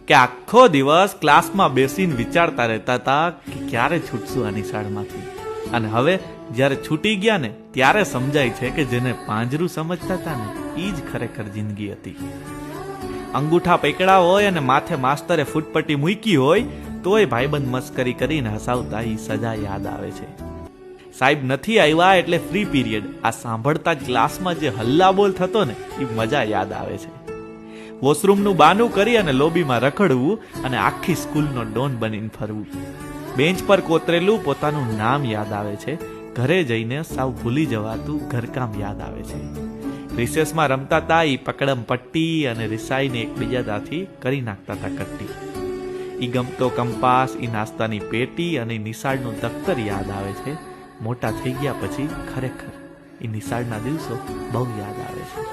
કે આખો દિવસ ક્લાસમાં બેસીને વિચારતા રહેતા હતા કે ક્યારે છૂટશું આ નિશાળમાંથી. અને હવે જ્યારે છૂટી ગયા ને ત્યારે સમજાય છે કે જેને પાંજરું સમજતા હતા ને એ જ ખરેખર જિંદગી હતી. અંગૂઠા પકડા હોય અને માથે માસ્તરે ફૂટપટ્ટી મૂકી હોય તોય ભાઈબંધ મસ્કરી કરીને હસાવતા એ સજા યાદ આવે છે. સાહેબ નથી આવ્યા એટલે ફ્રી પીરિયડ, આ સાંભળતા જ ક્લાસમાં જે હલ્લાબોલ થતો ને એ મજા યાદ આવે છે. વોશરૂમનું બાનું કરી અને લોબીમાં રખડવું અને આખી સ્કૂલનો ડોન બનીને ફરવું. બેન્ચ પર કોતરેલું પોતાનું નામ યાદ આવે છે. ઘરે જઈને સાવ ભૂલી જવાતું ઘરકામ યાદ આવે છે. રિસેસમાં રમતા હતા એ પકડમ પટ્ટી અને રિસાઈને એકબીજાથી કરી નાખતા હતા કટ્ટી. ઈ ગમતો કંપાસ, ઈ નાસ્તાની પેટી અને નિશાળનું દફતર યાદ આવે છે. મોટા થઈ ગયા પછી ખરેખર એ નિશાળના દિવસો બહુ યાદ આવે છે.